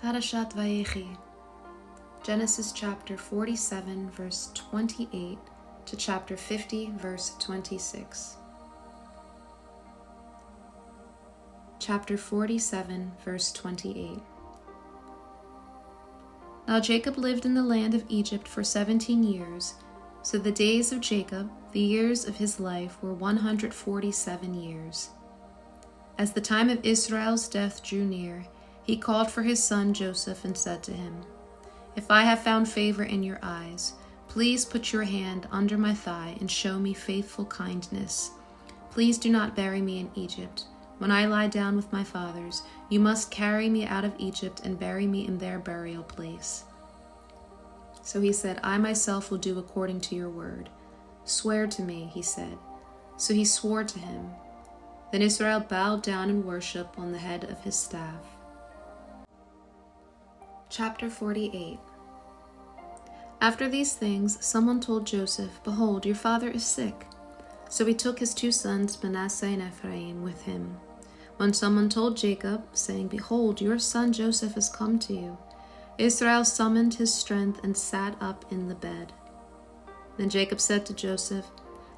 Parashat Vayechi, Genesis chapter 47, verse 28 to chapter 50, verse 26. Chapter 47, verse 28. Now Jacob lived in the land of Egypt for 17 years, so the days of Jacob, the years of his life, were 147 years. As the time of Israel's death drew near, he called for his son Joseph and said to him, "If I have found favor in your eyes, please put your hand under my thigh and show me faithful kindness. Please do not bury me in Egypt. When I lie down with my fathers, you must carry me out of Egypt and bury me in their burial place." So he said, "I myself will do according to your word. Swear to me," he said. So he swore to him. Then Israel bowed down in worship on the head of his staff. Chapter 48. After these things, someone told Joseph, "Behold, your father is sick." So he took his two sons, Manasseh and Ephraim, with him. When someone told Jacob, saying, "Behold, your son Joseph has come to you," Israel summoned his strength and sat up in the bed. Then Jacob said to Joseph,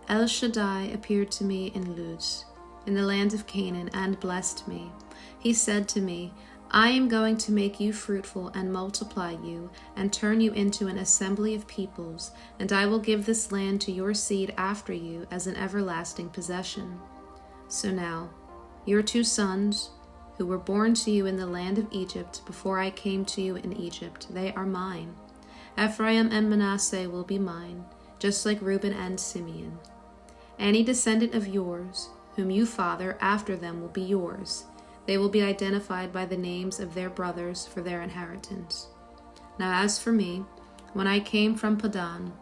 "El Shaddai appeared to me in Luz, in the land of Canaan, and blessed me. He said to me, I am going to make you fruitful and multiply you and turn you into an assembly of peoples, and I will give this land to your seed after you as an everlasting possession. So now, your two sons, who were born to you in the land of Egypt before I came to you in Egypt, they are mine. Ephraim and Manasseh will be mine, just like Reuben and Simeon. Any descendant of yours, whom you father after them, will be yours. They will be identified by the names of their brothers for their inheritance. Now as for me, when I came from Padan,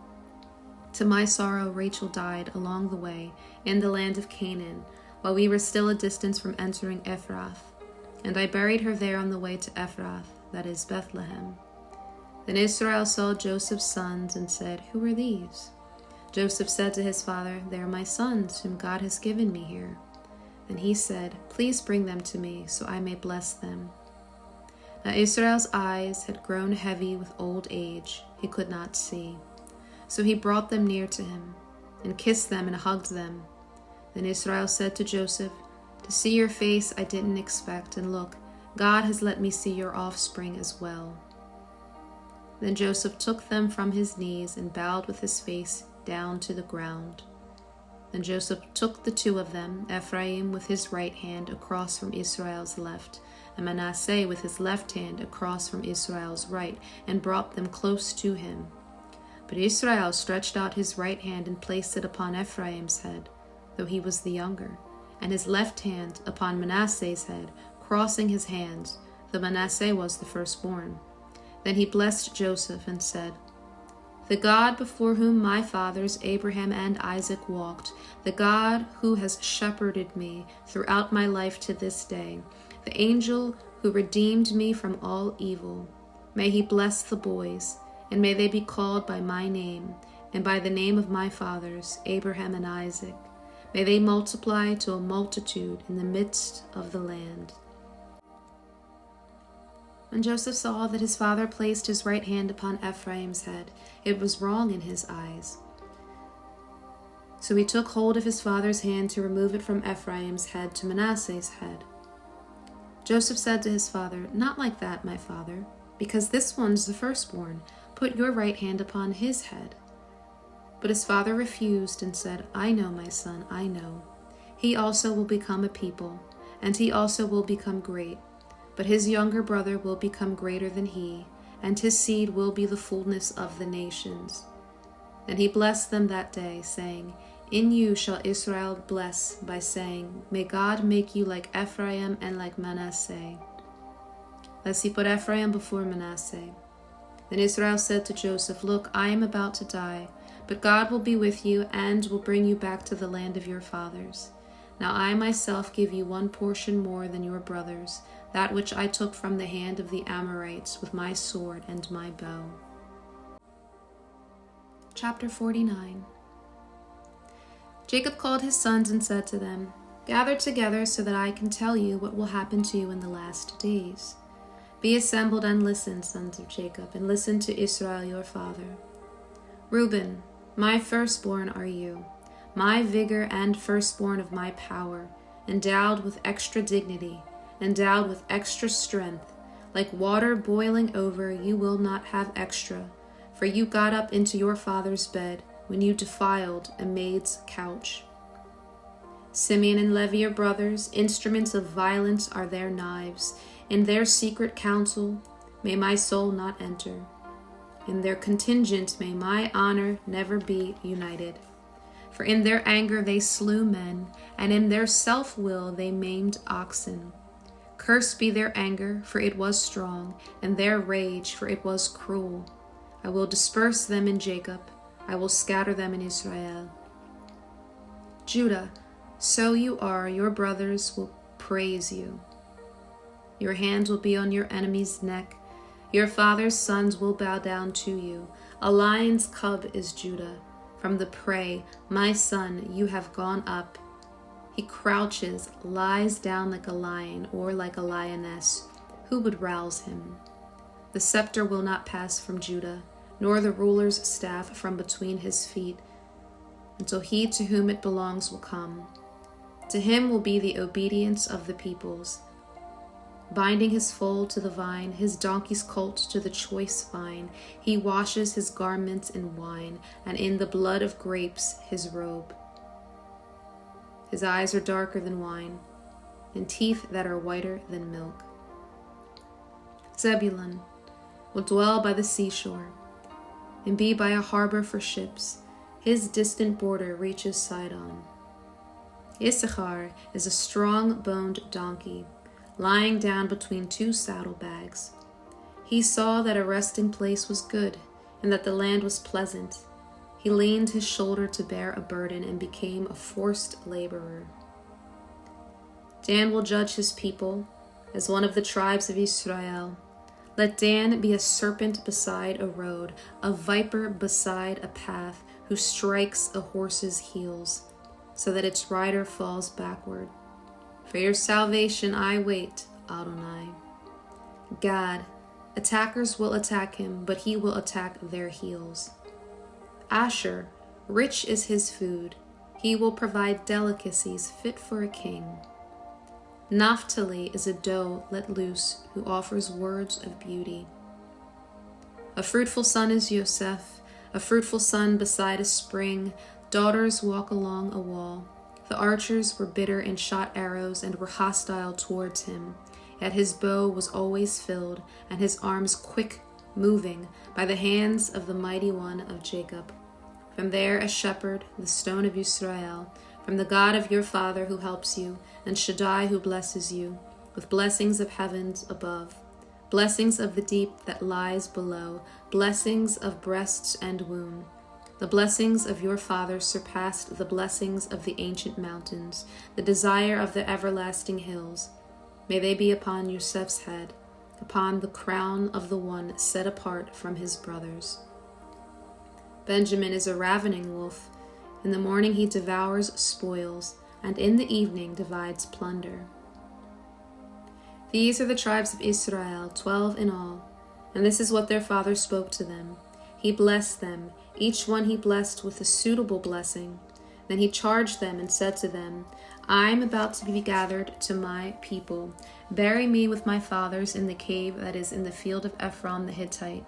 to my sorrow Rachel died along the way in the land of Canaan, while we were still a distance from entering Ephrath. And I buried her there on the way to Ephrath, that is Bethlehem. Then Israel saw Joseph's sons and said, "Who are these?" Joseph said to his father, "They are my sons, whom God has given me here." Then he said, "Please bring them to me, so I may bless them." Now Israel's eyes had grown heavy with old age. He could not see. So he brought them near to him, and kissed them and hugged them. Then Israel said to Joseph, "To see your face I didn't expect, and look, God has let me see your offspring as well." Then Joseph took them from his knees and bowed with his face down to the ground. Then Joseph took the two of them, Ephraim with his right hand across from Israel's left, and Manasseh with his left hand across from Israel's right, and brought them close to him. But Israel stretched out his right hand and placed it upon Ephraim's head, though he was the younger, and his left hand upon Manasseh's head, crossing his hands, though Manasseh was the firstborn. Then he blessed Joseph and said, "The God before whom my fathers Abraham and Isaac walked, the God who has shepherded me throughout my life to this day, the angel who redeemed me from all evil, may he bless the boys, and may they be called by my name, and by the name of my fathers Abraham and Isaac. May they multiply to a multitude in the midst of the land." When Joseph saw that his father placed his right hand upon Ephraim's head, it was wrong in his eyes. So he took hold of his father's hand to remove it from Ephraim's head to Manasseh's head. Joseph said to his father, "Not like that, my father, because this one's the firstborn. Put your right hand upon his head." But his father refused and said, "I know, my son, I know. He also will become a people, and he also will become great. But his younger brother will become greater than he, and his seed will be the fullness of the nations." Then he blessed them that day, saying, "In you shall Israel bless by saying, May God make you like Ephraim and like Manasseh." Thus he put Ephraim before Manasseh. Then Israel said to Joseph, "Look, I am about to die, but God will be with you and will bring you back to the land of your fathers. Now I myself give you one portion more than your brothers, that which I took from the hand of the Amorites with my sword and my bow." Chapter 49. Jacob called his sons and said to them, "Gather together so that I can tell you what will happen to you in the last days. Be assembled and listen, sons of Jacob, and listen to Israel your father. Reuben, my firstborn are you, my vigor and firstborn of my power, endowed with extra dignity, endowed with extra strength. Like water boiling over, you will not have extra, for you got up into your father's bed when you defiled a maid's couch. Simeon and Levi are brothers, instruments of violence are their knives. In their secret council may my soul not enter. In their contingent may my honor never be united. For in their anger they slew men, and in their self-will they maimed oxen. Cursed be their anger, for it was strong, and their rage, for it was cruel. I will disperse them in Jacob, I will scatter them in Israel. Judah, so you are, your brothers will praise you. Your hand will be on your enemy's neck. Your father's sons will bow down to you. A lion's cub is Judah. From the prey, my son, you have gone up. He crouches, lies down like a lion or like a lioness. Who would rouse him? The scepter will not pass from Judah, nor the ruler's staff from between his feet, until he to whom it belongs will come. To him will be the obedience of the peoples. Binding his foal to the vine, his donkey's colt to the choice vine, he washes his garments in wine, and in the blood of grapes his robe. His eyes are darker than wine, and teeth that are whiter than milk. Zebulun will dwell by the seashore, and be by a harbor for ships. His distant border reaches Sidon. Issachar is a strong-boned donkey, lying down between two saddlebags. He saw that a resting place was good, and that the land was pleasant. He leaned his shoulder to bear a burden and became a forced laborer. Dan will judge his people as one of the tribes of Israel. Let Dan be a serpent beside a road, a viper beside a path, who strikes a horse's heels, so that its rider falls backward. For your salvation I wait, Adonai. Gad, attackers will attack him, but he will attack their heels. Asher, rich is his food. He will provide delicacies fit for a king. Naphtali is a doe let loose, who offers words of beauty. A fruitful son is Yosef, a fruitful son beside a spring. Daughters walk along a wall. The archers were bitter and shot arrows and were hostile towards him. Yet his bow was always filled, and his arms quick moving by the hands of the mighty one of Jacob. From there a shepherd, the stone of Israel, from the God of your father who helps you, and Shaddai who blesses you, with blessings of heavens above, blessings of the deep that lies below, blessings of breasts and womb. The blessings of your father surpassed the blessings of the ancient mountains, the desire of the everlasting hills. May they be upon Yosef's head, upon the crown of the one set apart from his brothers. Benjamin is a ravening wolf. In the morning he devours spoils, and in the evening divides plunder. These are the tribes of Israel, 12 in all, and this is what their father spoke to them. He blessed them, each one he blessed with a suitable blessing. Then he charged them and said to them, I am about to be gathered to my people. Bury me with my fathers in the cave that is in the field of Ephron the Hittite,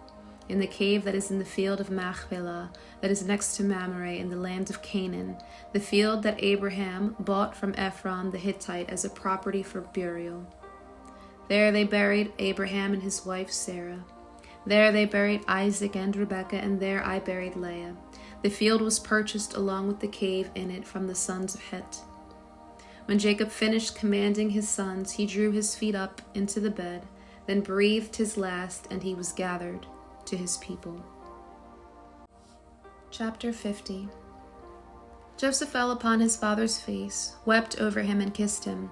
in the cave that is in the field of Machpelah, that is next to Mamre in the land of Canaan, the field that Abraham bought from Ephron the Hittite as a property for burial. There they buried Abraham and his wife Sarah. There they buried Isaac and Rebekah, and there I buried Leah. The field was purchased along with the cave in it from the sons of Het. When Jacob finished commanding his sons, he drew his feet up into the bed, then breathed his last, and he was gathered to his people. Chapter 50. Joseph fell upon his father's face, wept over him, and kissed him.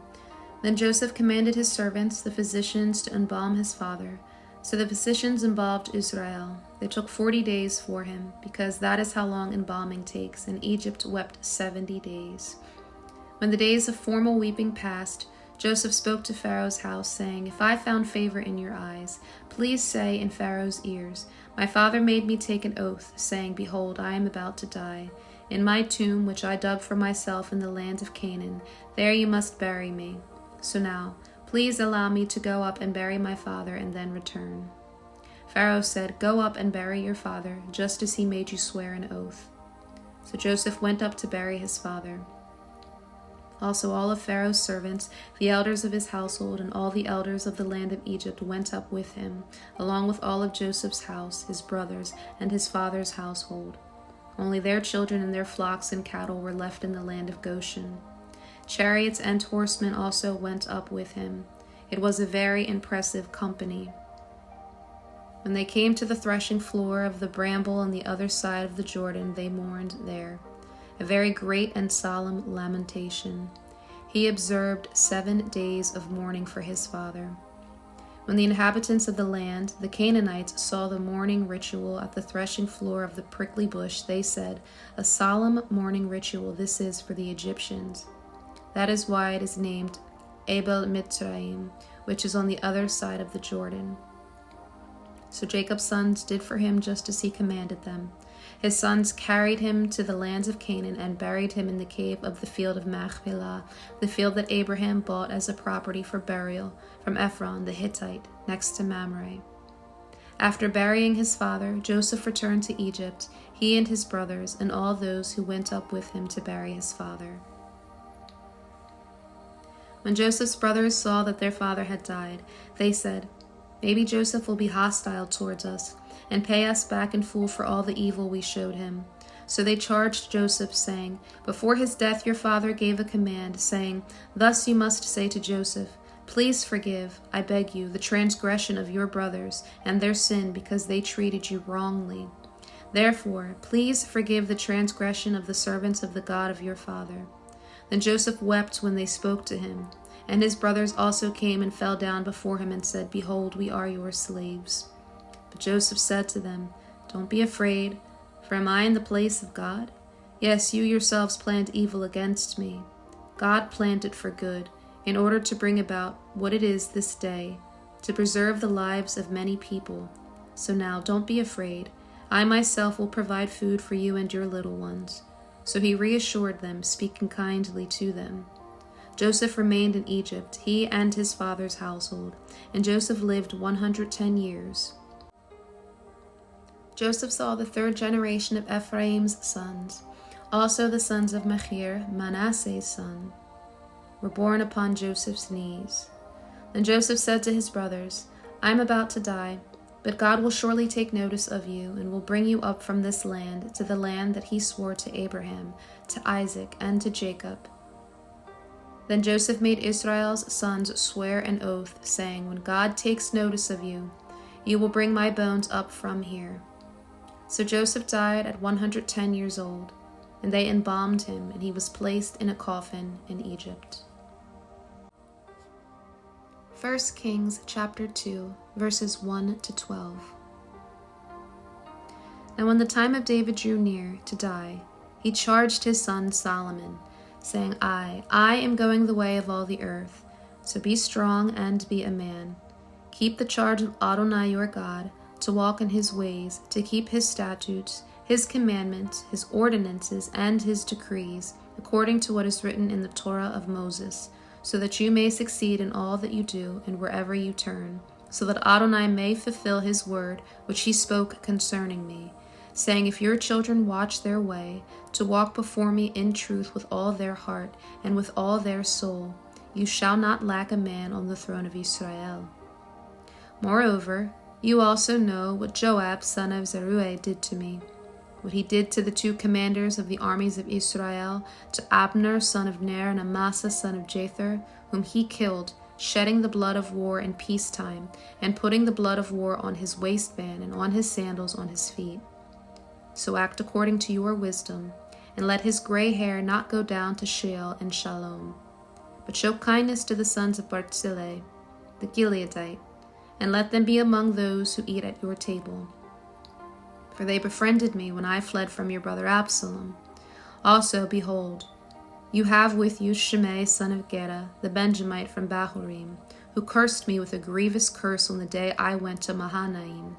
Then Joseph commanded his servants, the physicians, to embalm his father. So the physicians embalmed Israel. They took 40 days for him, because that is how long embalming takes, and Egypt wept 70 days. When the days of formal weeping passed, Joseph spoke to Pharaoh's house, saying, "If I found favor in your eyes, please say in Pharaoh's ears, 'My father made me take an oath, saying, Behold, I am about to die. In my tomb, which I dug for myself in the land of Canaan, there you must bury me. So now, please allow me to go up and bury my father and then return.' Pharaoh said, 'Go up and bury your father, just as he made you swear an oath.' So Joseph went up to bury his father. Also all of Pharaoh's servants, the elders of his household, and all the elders of the land of Egypt went up with him, along with all of Joseph's house, his brothers, and his father's household. Only their children and their flocks and cattle were left in the land of Goshen. Chariots and horsemen also went up with him. It was a very impressive company. When they came to the threshing floor of the bramble on the other side of the Jordan, they mourned there. A very great and solemn lamentation. He observed 7 days of mourning for his father. When the inhabitants of the land, the Canaanites, saw the mourning ritual at the threshing floor of the prickly bush, they said, "A solemn mourning ritual this is for the Egyptians." That is why it is named Abel Mitzrayim, which is on the other side of the Jordan. So Jacob's sons did for him just as he commanded them. His sons carried him to the lands of Canaan and buried him in the cave of the field of Machpelah, the field that Abraham bought as a property for burial from Ephron the Hittite, next to Mamre. After burying his father, Joseph returned to Egypt, he and his brothers, and all those who went up with him to bury his father. When Joseph's brothers saw that their father had died, they said, "Maybe Joseph will be hostile towards us and pay us back in full for all the evil we showed him." So they charged Joseph, saying, "Before his death your father gave a command, saying, 'Thus you must say to Joseph, Please forgive, I beg you, the transgression of your brothers and their sin because they treated you wrongly. Therefore, please forgive the transgression of the servants of the God of your father.' Then Joseph wept when they spoke to him. And his brothers also came and fell down before him and said, 'Behold, we are your slaves.' But Joseph said to them, 'Don't be afraid, for am I in the place of God? Yes, you yourselves planned evil against me. God planned it for good, in order to bring about what it is this day, to preserve the lives of many people. So now don't be afraid. I myself will provide food for you and your little ones.' So he reassured them, speaking kindly to them. Joseph remained in Egypt, he and his father's household, and Joseph lived 110 years. Joseph saw the 3rd generation of Ephraim's sons. Also the sons of Machir, Manasseh's son, were born upon Joseph's knees. Then Joseph said to his brothers, 'I am about to die, but God will surely take notice of you and will bring you up from this land to the land that he swore to Abraham, to Isaac, and to Jacob.' Then Joseph made Israel's sons swear an oath, saying, 'When God takes notice of you, you will bring my bones up from here.' So Joseph died at 110 years old, and they embalmed him, and he was placed in a coffin in Egypt." 1 Kings chapter 2, verses 1 to 12. Now when the time of David drew near to die, he charged his son Solomon, saying, I am going the way of all the earth, so be strong and be a man. Keep the charge of Adonai your God, to walk in his ways, to keep his statutes, his commandments, his ordinances, and his decrees, according to what is written in the Torah of Moses, so that you may succeed in all that you do and wherever you turn, so that Adonai may fulfill his word which he spoke concerning me, saying, if your children watch their way, to walk before me in truth with all their heart and with all their soul, you shall not lack a man on the throne of Israel. Moreover, you also know what Joab son of Zeruiah did to me, what he did to the 2 commanders of the armies of Israel, to Abner son of Ner and Amasa son of Jether, whom he killed, shedding the blood of war in peacetime, and putting the blood of war on his waistband and on his sandals on his feet. So act according to your wisdom, and let his gray hair not go down to Sheol and Shalom. But show kindness to the sons of Barzillai, the Gileadite, and let them be among those who eat at your table. For they befriended me when I fled from your brother Absalom. Also, behold, You have with you Shimei son of Gera, the Benjamite from Bahurim, who cursed me with a grievous curse on the day I went to Mahanaim.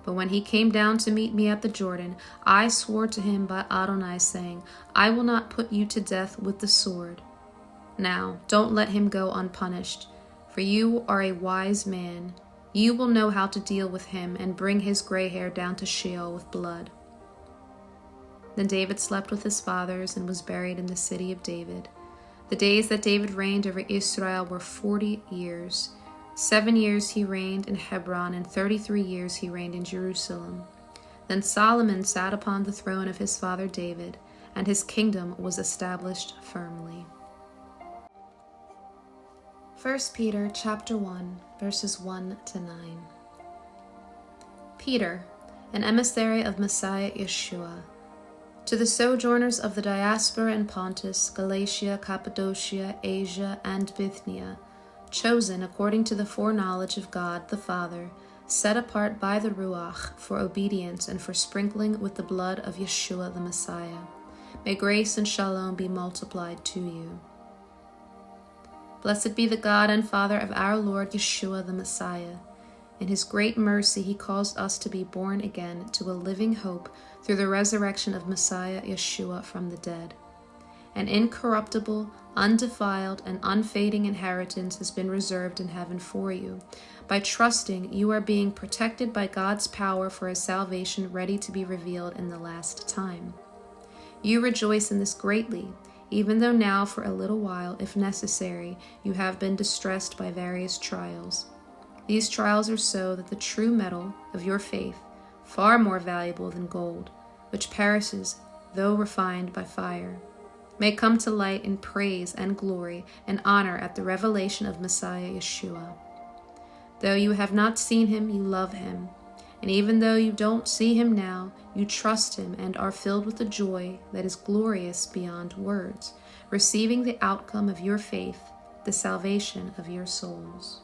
But when he came down to meet me at the Jordan, I swore to him by Adonai, saying, I will not put you to death with the sword. Now, don't let him go unpunished, for you are a wise man. You will know how to deal with him and bring his gray hair down to Sheol with blood. Then David slept with his fathers and was buried in the city of David. The days that David reigned over Israel were 40 years. 7 years he reigned in Hebron, and 33 years he reigned in Jerusalem. Then Solomon sat upon the throne of his father David, and his kingdom was established firmly. 1 Peter chapter 1, verses 1 to 9. Peter, an emissary of Messiah Yeshua, to the sojourners of the diaspora in Pontus, Galatia, Cappadocia, Asia, and Bithynia, chosen according to the foreknowledge of God the Father, set apart by the Ruach for obedience and for sprinkling with the blood of Yeshua the Messiah. May grace and shalom be multiplied to you. Blessed be the God and Father of our Lord Yeshua the Messiah. In his great mercy he caused us to be born again to a living hope through the resurrection of Messiah Yeshua from the dead. An incorruptible, undefiled, and unfading inheritance has been reserved in heaven for you. By trusting, you are being protected by God's power for a salvation ready to be revealed in the last time. You rejoice in this greatly, even though now for a little while, if necessary, you have been distressed by various trials. These trials are so that the true metal of your faith, far more valuable than gold, which perishes though refined by fire, may come to light in praise and glory and honor at the revelation of Messiah Yeshua. Though you have not seen him, you love him. And even though you don't see him now, you trust him and are filled with a joy that is glorious beyond words, receiving the outcome of your faith, the salvation of your souls.